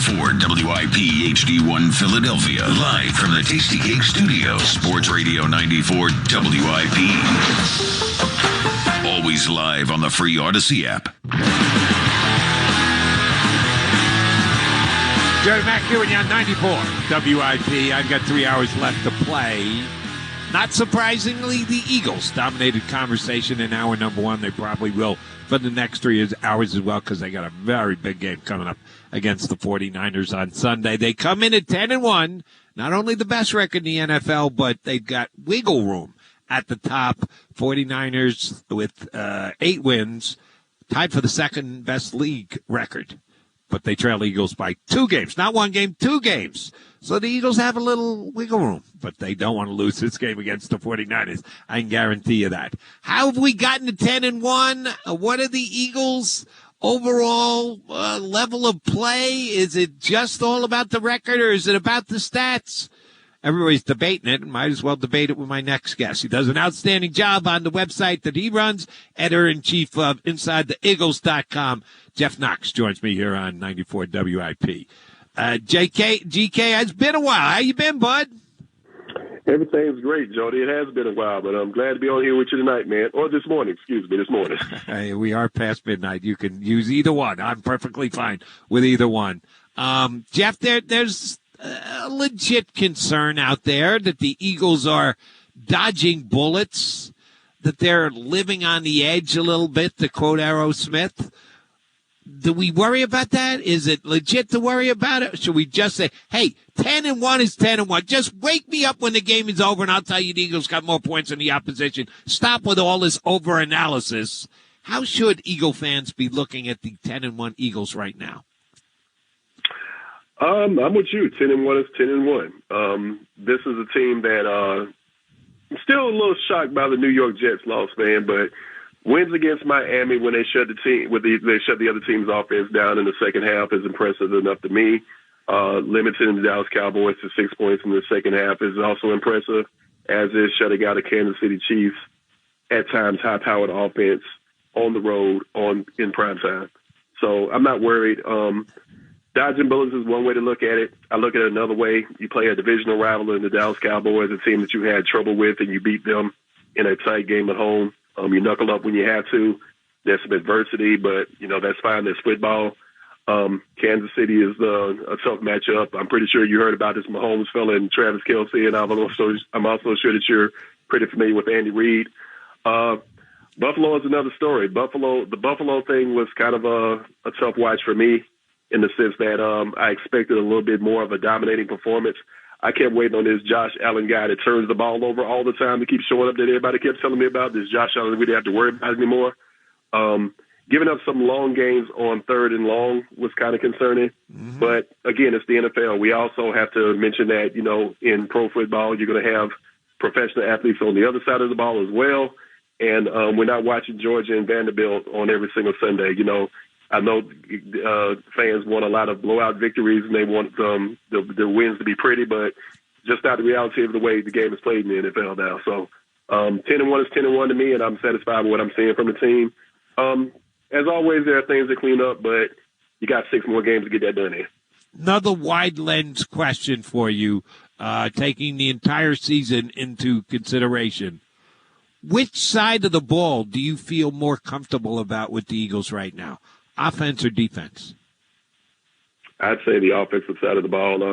94 WIP HD1 Philadelphia. Live from the Tasty Cake Studio. Sports Radio 94 WIP. Always live on the free Odyssey app. Jody Mac here with you on 94 WIP. I've got 3 hours left to play. Not surprisingly, the Eagles dominated conversation in hour number one. They probably will for the next 3 hours as well, because they got a very big game coming up against the 49ers on Sunday. They come in at 10-1, not only the best record in the NFL, but they've got wiggle room at the top. 49ers with 8 wins, tied for the second best league record. But they trail Eagles by 2 games. Not 1 game, 2 games. So the Eagles have a little wiggle room, but they don't want to lose this game against the 49ers. I can guarantee you that. How have we gotten to 10-1? What are the Eagles' overall level of play? Is it just all about the record, or is it about the stats? Everybody's debating it, and might as well debate it with my next guest. He does an outstanding job on the website that he runs, editor-in-chief of InsideTheEagles.com. Jeff Knox joins me here on 94 WIP. GK, it's been a while. How you been, bud? Everything's great, Jody. It has been a while, but I'm glad to be on here with you tonight, man. Or this morning, this morning. Hey, we are past midnight. You can use either one. I'm perfectly fine with either one. Jeff, there's a legit concern out there that the Eagles are dodging bullets, that they're living on the edge a little bit, to quote Aerosmith. Do we worry about that? Is it legit to worry about it? Or should we just say, hey, 10-1 is 10-1. Just wake me up when the game is over, and I'll tell you the Eagles got more points than the opposition. Stop with all this over-analysis. How should Eagle fans be looking at the 10-1 Eagles right now? I'm with you. 10-1 is 10-1. This is a team that I'm still a little shocked by the New York Jets loss, man, but wins against Miami when they shut they shut the other team's offense down in the second half is impressive enough to me. Limiting the Dallas Cowboys to 6 points in the second half is also impressive, as is shutting out a Kansas City Chiefs, at times high-powered offense on the road in prime time. So I'm not worried. Dodging bullets is one way to look at it. I look at it another way. You play a divisional rival in the Dallas Cowboys, a team that you had trouble with, and you beat them in a tight game at home. You knuckle up when you have to. There's some adversity, but, that's fine. There's football. Kansas City is a tough matchup. I'm pretty sure you heard about this Mahomes fella and Travis Kelce, and I'm also sure that you're pretty familiar with Andy Reid. Buffalo is another story. The Buffalo thing was kind of a tough watch for me, in the sense that I expected a little bit more of a dominating performance. I kept waiting on this Josh Allen guy that turns the ball over all the time to keep showing up that everybody kept telling me about. This Josh Allen, we didn't have to worry about anymore. Giving up some long games on 3rd and long was kind of concerning. Mm-hmm. But, again, it's the NFL. We also have to mention that, in pro football, you're going to have professional athletes on the other side of the ball as well. And we're not watching Georgia and Vanderbilt on every single Sunday. I know fans want a lot of blowout victories, and they want the wins to be pretty, but just not the reality of the way the game is played in the NFL now. So 10-1 is 10-1 to me, and I'm satisfied with what I'm seeing from the team. As always, there are things to clean up, but you got 6 more games to get that done in. Another wide lens question for you, taking the entire season into consideration. Which side of the ball do you feel more comfortable about with the Eagles right now? Offense or defense? I'd say the offensive side of the ball.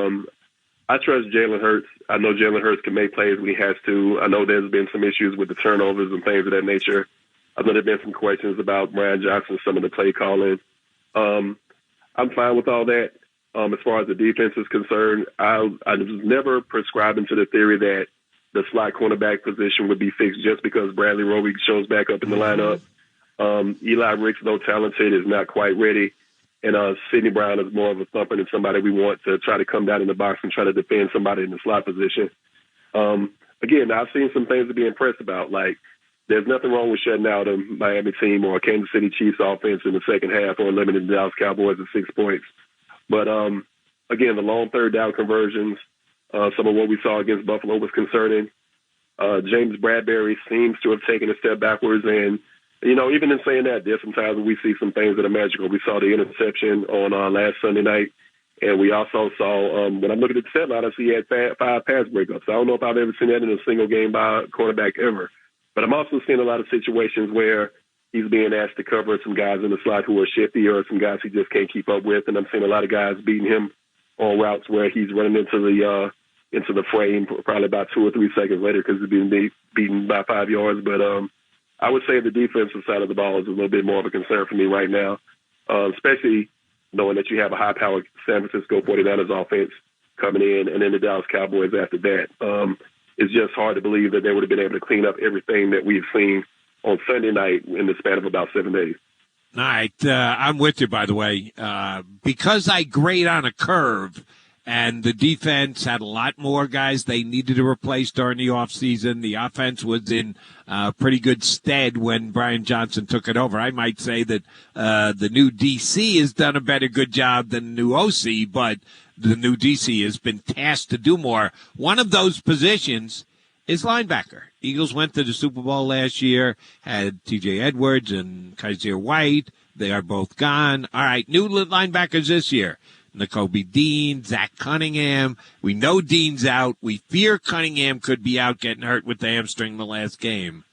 I trust Jalen Hurts. I know Jalen Hurts can make plays when he has to. I know there's been some issues with the turnovers and things of that nature. I know there have been some questions about Brian Johnson, some of the play calling. I'm fine with all that. As far as the defense is concerned, I was never prescribing to the theory that the slot cornerback position would be fixed just because Bradley Roby shows back up in the lineup. Eli Ricks, though talented, is not quite ready. And Sidney Brown is more of a thumper than somebody we want to try to come down in the box and try to defend somebody in the slot position. Again, I've seen some things to be impressed about. Like, there's nothing wrong with shutting out a Miami team or a Kansas City Chiefs offense in the second half or limiting the Dallas Cowboys to 6 points. But, again, the long third down conversions, some of what we saw against Buffalo was concerning. James Bradbury seems to have taken a step backwards, and even in saying that, there's some times when we see some things that are magical. We saw the interception on last Sunday night, And we also saw, when I'm looking at the set line, I see he had 5 pass breakups. I don't know if I've ever seen that in a single game by a quarterback ever. But I'm also seeing a lot of situations where he's being asked to cover some guys in the slot who are shifty or some guys he just can't keep up with. And I'm seeing a lot of guys beating him on routes where he's running into the frame probably about 2 or 3 seconds later because he's being beaten by 5 yards. But I would say the defensive side of the ball is a little bit more of a concern for me right now, especially knowing that you have a high-powered San Francisco 49ers offense coming in and then the Dallas Cowboys after that. It's just hard to believe that they would have been able to clean up everything that we've seen on Sunday night in the span of about 7 days. All right. I'm with you, by the way. Because I grade on a curve, and the defense had a lot more guys they needed to replace during the offseason. The offense was in pretty good stead when Brian Johnson took it over. I might say that the new DC has done a good job than the new OC, but the new DC has been tasked to do more. One of those positions is linebacker. Eagles went to the Super Bowl last year, had T.J. Edwards and Kaiser White. They are both gone. All right, new linebackers this year. Nakobe Dean, Zach Cunningham. We know Dean's out. We fear Cunningham could be out getting hurt with the hamstring the last game.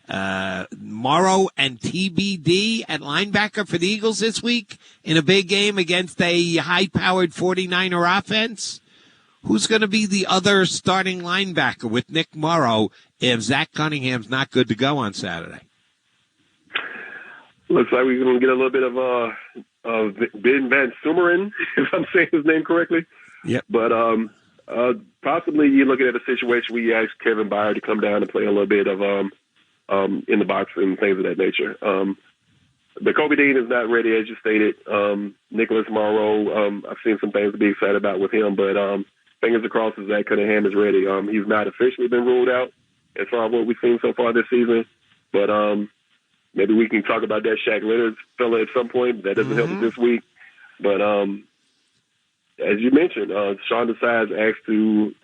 Morrow and TBD at linebacker for the Eagles this week in a big game against a high-powered 49er offense. Who's going to be the other starting linebacker with Nick Morrow if Zach Cunningham's not good to go on Saturday? Looks like we're going to get a little bit of Ben Van Sumeren, if I'm saying his name correctly. Yep. But possibly you're looking at a situation where you ask Kevin Byard to come down and play a little bit of in the box and things of that nature. The Kobe Dean is not ready, as you stated. Nicholas Morrow, I've seen some things to be excited about with him, but fingers across as Zach Cunningham is ready. He's not officially been ruled out as far as what we've seen so far this season, but maybe we can talk about that Shaq Leonard fella at some point. That doesn't help us this week. But as you mentioned, Sean Desai's asked to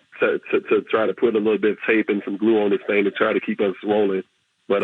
try to put a little bit of tape and some glue on this thing to try to keep us rolling. But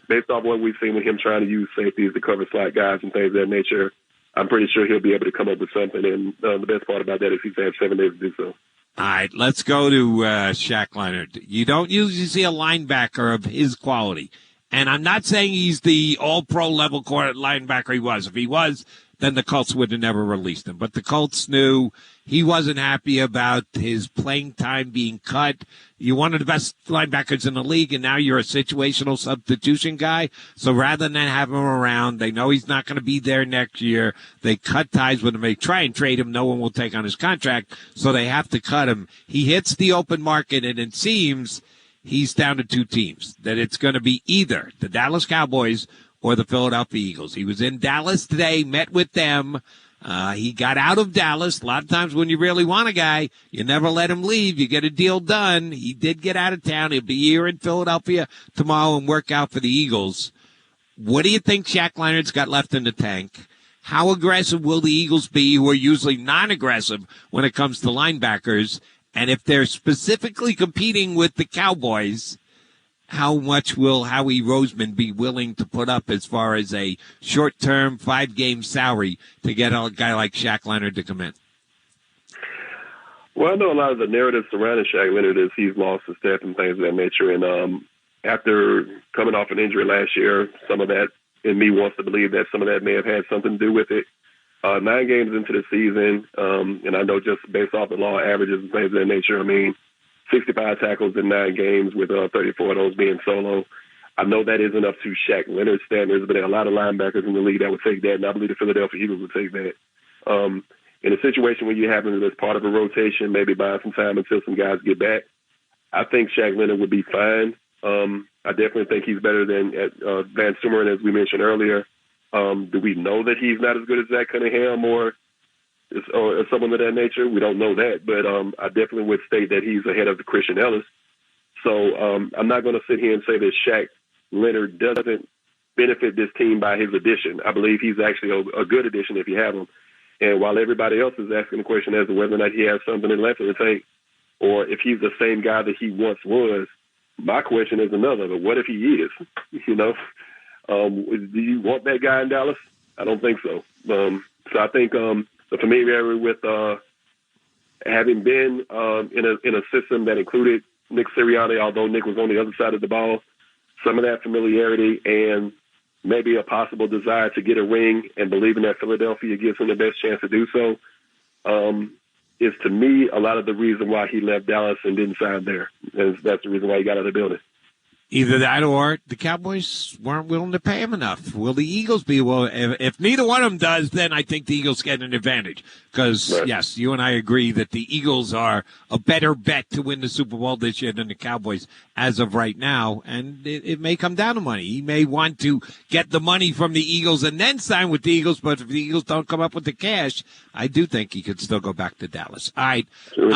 based off what we've seen with him trying to use safeties to cover slot guys and things of that nature, I'm pretty sure he'll be able to come up with something. And the best part about that is he's had 7 days to do so. All right, let's go to Shaq Leonard. You don't usually see a linebacker of his quality. And I'm not saying he's the all-pro level linebacker he was. If he was, then the Colts would have never released him. But the Colts knew he wasn't happy about his playing time being cut. You're one of the best linebackers in the league, and now you're a situational substitution guy. So rather than have him around, they know he's not going to be there next year. They cut ties with him. They try and trade him. No one will take on his contract, so they have to cut him. He hits the open market, and it seems he's down to 2 teams, that it's going to be either the Dallas Cowboys or the Philadelphia Eagles. He was in Dallas today, met with them. He got out of Dallas. A lot of times when you really want a guy, you never let him leave. You get a deal done. He did get out of town. He'll be here in Philadelphia tomorrow and work out for the Eagles. What do you think Shaq Leonard's got left in the tank? How aggressive will the Eagles be, who are usually non-aggressive when it comes to linebackers? And if they're specifically competing with the Cowboys, how much will Howie Roseman be willing to put up as far as a short-term 5-game salary to get a guy like Shaq Leonard to come in? Well, I know a lot of the narrative surrounding Shaq Leonard is he's lost his step and things of that nature. And after coming off an injury last year, some of that in me wants to believe that some of that may have had something to do with it. 9 games into the season, and I know just based off the law averages and things of that nature, I mean, 65 tackles in 9 games with 34 of those being solo. I know that isn't up to Shaq Leonard's standards, but there are a lot of linebackers in the league that would take that, and I believe the Philadelphia Eagles would take that. In a situation where you have him as part of a rotation, maybe buying some time until some guys get back, I think Shaq Leonard would be fine. I definitely think he's better than Van Sumeren, as we mentioned earlier. Do we know that he's not as good as Zach Cunningham or someone of that nature? We don't know that, but I definitely would state that he's ahead of the Christian Ellis. So I'm not going to sit here and say that Shaq Leonard doesn't benefit this team by his addition. I believe he's actually a good addition if you have him. And while everybody else is asking the question as to whether or not he has something left in the tank or if he's the same guy that he once was, my question is another. But what if he is? You know, do you want that guy in Dallas? I don't think so. So I think the the familiarity with having been in a system that included Nick Sirianni, although Nick was on the other side of the ball, some of that familiarity and maybe a possible desire to get a ring and believing that Philadelphia gives him the best chance to do so is, to me, a lot of the reason why he left Dallas and didn't sign there. And that's the reason why he got out of the building. Either that or the Cowboys weren't willing to pay him enough. Will the Eagles be? Well, if neither one of them does, then I think the Eagles get an advantage. Because, right. Yes, you and I agree that the Eagles are a better bet to win the Super Bowl this year than the Cowboys as of right now. And it may come down to money. He may want to get the money from the Eagles and then sign with the Eagles. But if the Eagles don't come up with the cash, I do think he could still go back to Dallas. All right. Sure.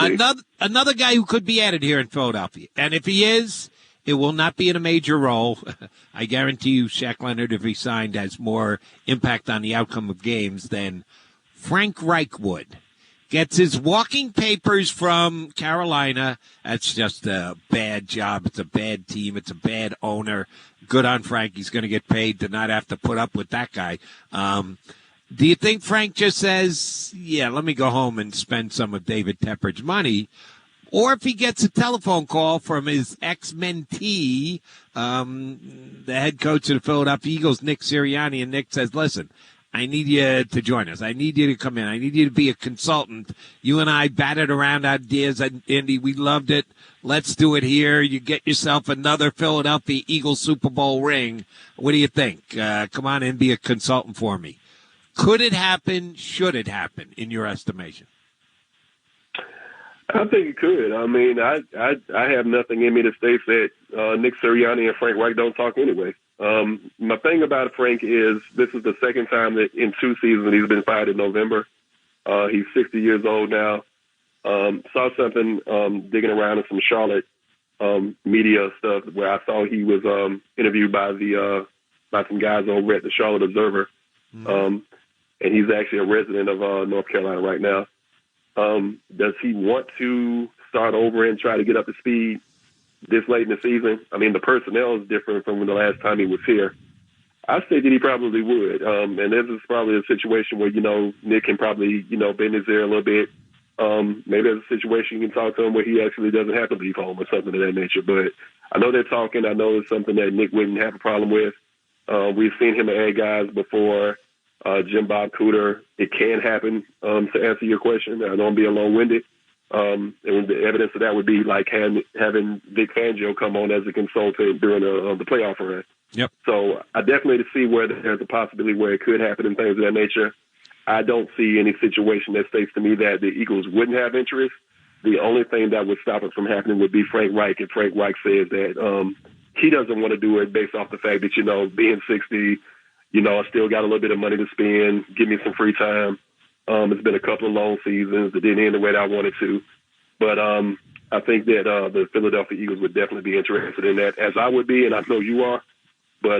Another guy who could be added here in Philadelphia. And if he is, it will not be in a major role. I guarantee you Shaq Leonard, if he signed, has more impact on the outcome of games than Frank Reich would. Gets his walking papers from Carolina. That's just a bad job. It's a bad team. It's a bad owner. Good on Frank. He's going to get paid to not have to put up with that guy. Do you think Frank just says, yeah, let me go home and spend some of David Tepper's money? Or if he gets a telephone call from his ex-mentee, the head coach of the Philadelphia Eagles, Nick Sirianni, and Nick says, listen, I need you to join us. I need you to come in. I need you to be a consultant. You and I batted around ideas, Andy. We loved it. Let's do it here. You get yourself another Philadelphia Eagles Super Bowl ring. What do you think? Come on in, be a consultant for me. Could it happen? Should it happen, in your estimation? I think it could. I mean, I have nothing in me to state that Nick Sirianni and Frank Reich don't talk anyway. My thing about Frank is this is the second time that in 2 seasons he's been fired in November. He's 60 years old now. Saw something digging around in some Charlotte media stuff where I saw he was interviewed by some guys over at the Charlotte Observer. Mm-hmm. And he's actually a resident of North Carolina right now. Does he want to start over and try to get up to speed this late in the season? I mean, the personnel is different from the last time he was here. I say that he probably would. And this is probably a situation where, Nick can probably, bend his ear a little bit. Maybe there's a situation you can talk to him where he actually doesn't have to leave home or something of that nature. But I know they're talking. I know it's something that Nick wouldn't have a problem with. We've seen him add guys before. Jim Bob Cooter, it can happen, to answer your question. I don't want to be long-winded. And the evidence of that would be like having Vic Fangio come on as a consultant during the playoff run. Yep. So I definitely see where there's a possibility where it could happen and things of that nature. I don't see any situation that states to me that the Eagles wouldn't have interest. The only thing that would stop it from happening would be Frank Reich. If Frank Reich says that he doesn't want to do it based off the fact that, being 60, I still got a little bit of money to spend, give me some free time. It's been a couple of long seasons that didn't end the way that I wanted to. But I think that the Philadelphia Eagles would definitely be interested in that, as I would be, and I know you are. But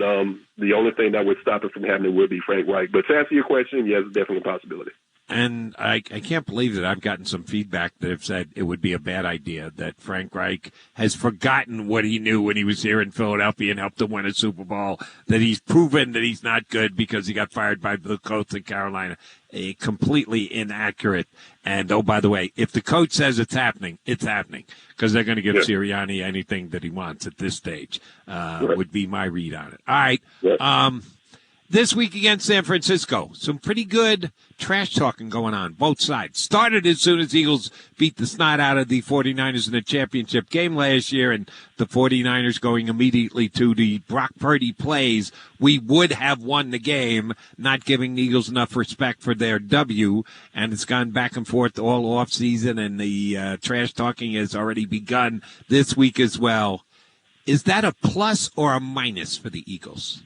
the only thing that would stop it from happening would be Frank Reich. But to answer your question, yes, it's definitely a possibility. And I can't believe that I've gotten some feedback that have said it would be a bad idea, that Frank Reich has forgotten what he knew when he was here in Philadelphia and helped them win a Super Bowl, that he's proven that he's not good because he got fired by the coach in Carolina. Completely inaccurate. And, oh, by the way, if the coach says it's happening, because they're going to give Sirianni anything that he wants at this stage, would be my read on it. All right. This week against San Francisco, some pretty good trash talking going on, both sides. Started as soon as Eagles beat the snot out of the 49ers in the championship game last year, and the 49ers going immediately to the Brock Purdy plays. We would have won the game, not giving the Eagles enough respect for their W, and it's gone back and forth all offseason, and the trash talking has already begun this week as well. Is that a plus or a minus for the Eagles?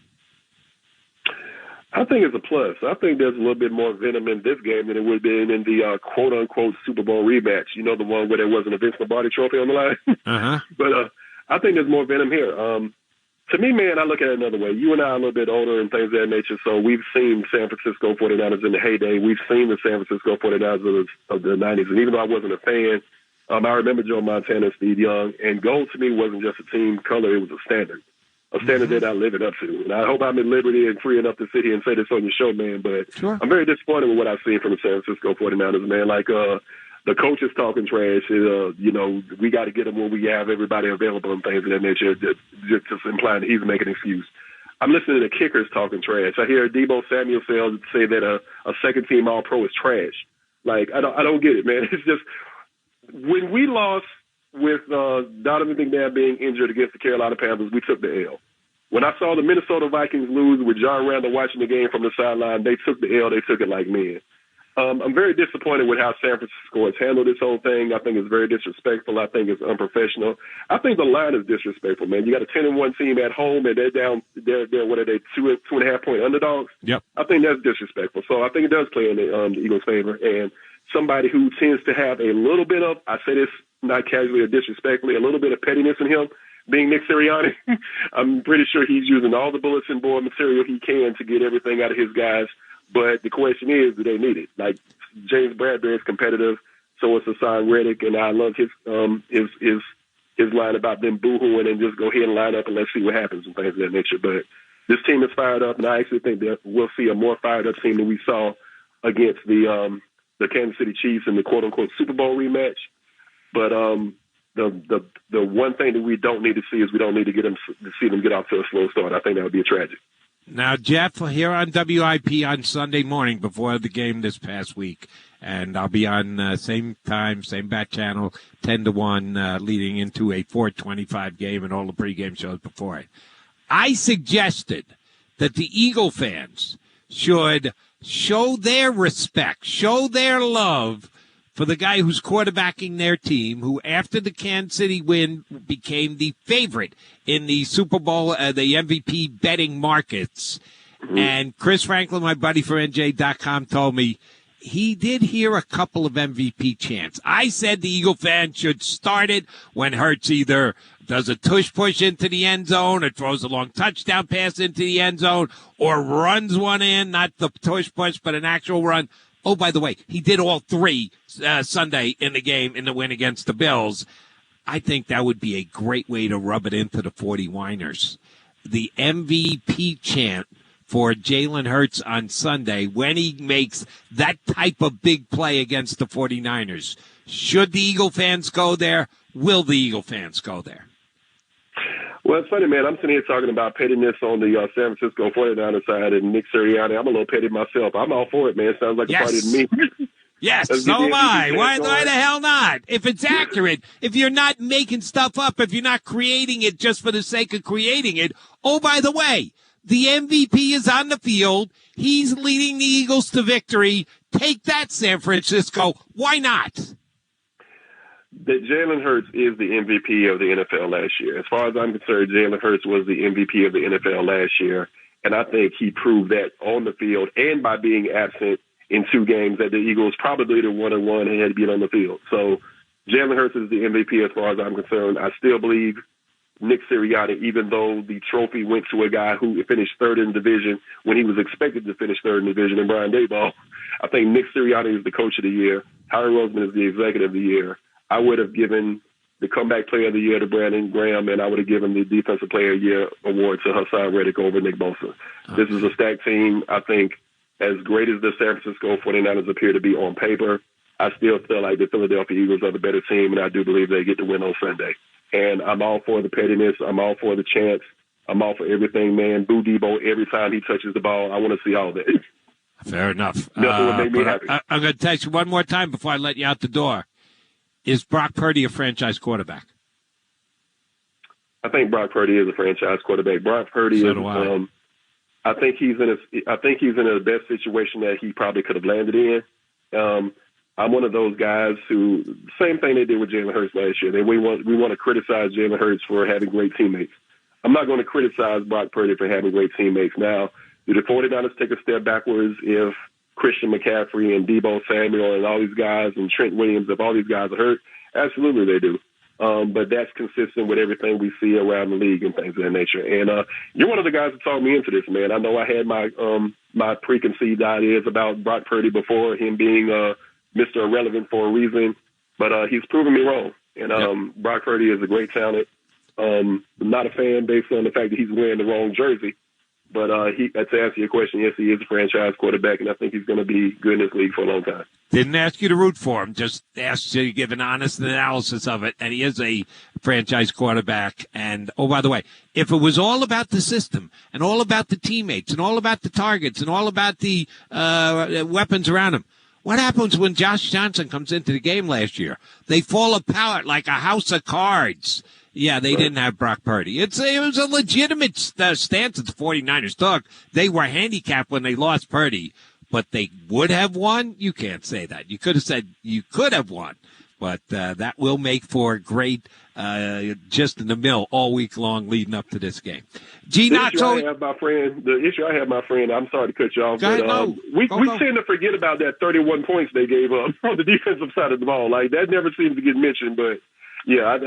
I think it's a plus. I think there's a little bit more venom in this game than it would have been in the quote-unquote Super Bowl rematch. The one where there wasn't a Vince Lombardi trophy on the line. Uh-huh. But I think there's more venom here. To me, man, I look at it another way. You and I are a little bit older and things of that nature, so we've seen San Francisco 49ers in the heyday. We've seen the San Francisco 49ers of the 90s. And even though I wasn't a fan, I remember Joe Montana and Steve Young. And gold to me wasn't just a team color, it was a standard. a standard that I live it up to. And I hope I'm at liberty and free enough to sit here and say this on your show, man. But sure. I'm very disappointed with what I've seen from the San Francisco 49ers, man. Like, the coach is talking trash. We got to get him when we have everybody available and things of that nature, just implying that he's making an excuse. I'm listening to the kickers talking trash. I hear Deebo Samuel say that a second-team All-Pro is trash. Like, I don't get it, man. It's just, when we lost with Donovan McNabb being injured against the Carolina Panthers, we took the L. When I saw the Minnesota Vikings lose with John Randall watching the game from the sideline, they took the L. They took it like men. I'm very disappointed with how San Francisco has handled this whole thing. I think it's very disrespectful. I think it's unprofessional. I think the line is disrespectful, man. You got a 10-1 team at home, and they're down. They're what are they, 2.5 point underdogs? Yep. I think that's disrespectful. So I think it does play in the Eagles' favor. And somebody who tends to have a little bit of, I say this not casually or disrespectfully, a little bit of pettiness in him, being Nick Sirianni, I'm pretty sure he's using all the bulletin board material he can to get everything out of his guys. But the question is, do they need it? Like, James Bradbury is competitive, so is Hassan Reddick, and I love his line about them boo-hooing and just go ahead and line up and let's see what happens and things of that nature. But this team is fired up, and I actually think that we'll see a more fired-up team than we saw against the Kansas City Chiefs in the quote-unquote Super Bowl rematch. But the one thing that we don't need to see is we don't need to see them get off to a slow start. I think that would be tragic. Now, Jeff, here on WIP on Sunday morning before the game this past week, and I'll be on same time, same bat channel, 10-1, leading into a 4:25 game and all the pregame shows before it. I suggested that the Eagle fans should show their respect, show their love for the guy who's quarterbacking their team, who after the Kansas City win became the favorite in the Super Bowl, the MVP betting markets. Mm-hmm. And Chris Franklin, my buddy from NJ.com, told me he did hear a couple of MVP chants. I said the Eagle fans should start it when Hurts either does a tush push into the end zone or throws a long touchdown pass into the end zone or runs one in, not the tush push, but an actual run. Oh, by the way, he did all three Sunday in the game in the win against the Bills. I think that would be a great way to rub it into the 40-winers. The MVP chant for Jalen Hurts on Sunday when he makes that type of big play against the 49ers. Should the Eagle fans go there? Will the Eagle fans go there? Well, it's funny, man. I'm sitting here talking about pettiness on the San Francisco 49ers side and Nick Sirianni. I'm a little petty myself. I'm all for it, man. Sounds like a party to me. Yes, so am I. Why the hell not? If it's accurate, if you're not making stuff up, if you're not creating it just for the sake of creating it. Oh, by the way, the MVP is on the field. He's leading the Eagles to victory. Take that, San Francisco. Why not? That Jalen Hurts is the MVP of the NFL last year. As far as I'm concerned, Jalen Hurts was the MVP of the NFL last year, and I think he proved that on the field and by being absent in 2 games that the Eagles probably the 1-1 and had to be on the field. So Jalen Hurts is the MVP as far as I'm concerned. I still believe Nick Sirianni, even though the trophy went to a guy who finished third in the division when he was expected to finish third in the division, and Brian Daboll, I think Nick Sirianni is the coach of the year. Howie Roseman is the executive of the year. I would have given the comeback player of the year to Brandon Graham, and I would have given the defensive player of the year award to Hassan Reddick over Nick Bosa. This is a stacked team. I think as great as the San Francisco 49ers appear to be on paper, I still feel like the Philadelphia Eagles are the better team, and I do believe they get the win on Sunday. And I'm all for the pettiness. I'm all for the chants. I'm all for everything, man. Boo Debo every time he touches the ball. I want to see all that. Fair enough. Nothing would make me happy. I'm going to text you one more time before I let you out the door. Is Brock Purdy a franchise quarterback? I think Brock Purdy is a franchise quarterback. Brock Purdy is. I think he's in the best situation that he probably could have landed in. I'm one of those guys who same thing they did with Jalen Hurts last year. We want to criticize Jalen Hurts for having great teammates. I'm not going to criticize Brock Purdy for having great teammates. Now, do the 49ers take a step backwards if Christian McCaffrey and Deebo Samuel and all these guys and Trent Williams, if all these guys are hurt? Absolutely they do. But that's consistent with everything we see around the league and things of that nature. And you're one of the guys who talked me into this, man. I know I had my preconceived ideas about Brock Purdy before, him being Mr. Irrelevant for a reason, but he's proven me wrong. And Brock Purdy is a great talent. Not a fan based on the fact that he's wearing the wrong jersey. But to answer your question, yes, he is a franchise quarterback, and I think he's going to be good in this league for a long time. Didn't ask you to root for him, just asked you to give an honest analysis of it, and he is a franchise quarterback. And, oh, by the way, if it was all about the system and all about the teammates and all about the targets and all about the weapons around him, what happens when Josh Johnson comes into the game last year? They fall apart like a house of cards. Yeah, they didn't have Brock Purdy. It was a legitimate stance that the 49ers took. They were handicapped when they lost Purdy, but they would have won? You can't say that. You could have said you could have won, but that will make for a great just in the mill all week long leading up to this game. The issue I have, my friend, I'm sorry to cut you off, but we tend to forget about that 31 points they gave up on the defensive side of the ball. Like, that never seems to get mentioned, but yeah,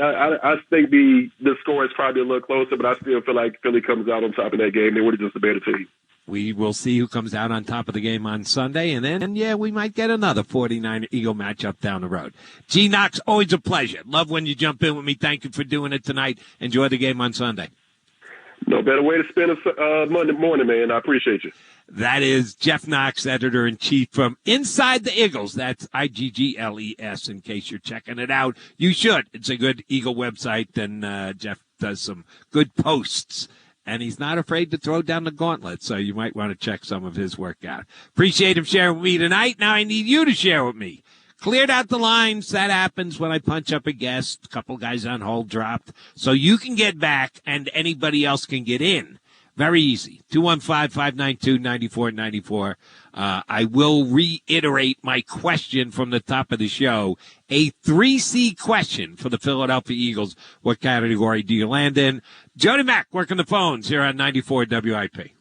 I think the score is probably a little closer, but I still feel like Philly comes out on top of that game. They were just a better team. We will see who comes out on top of the game on Sunday, and then, we might get another 49er-Eagle matchup down the road. G. Knox, always a pleasure. Love when you jump in with me. Thank you for doing it tonight. Enjoy the game on Sunday. No better way to spend a Monday morning, man. I appreciate you. That is Jeff Knox, editor-in-chief from Inside the Iggles. That's Iggles, in case you're checking it out. You should. It's a good Eagle website, and Jeff does some good posts. And he's not afraid to throw down the gauntlet, so you might want to check some of his work out. Appreciate him sharing with me tonight. Now I need you to share with me. Cleared out the lines. That happens when I punch up a guest. A couple guys on hold dropped. So you can get back, and anybody else can get in. Very easy. 215-592-9494. I will reiterate my question from the top of the show. A 3C question for the Philadelphia Eagles. What category do you land in? Jody Mac working the phones here on 94 WIP.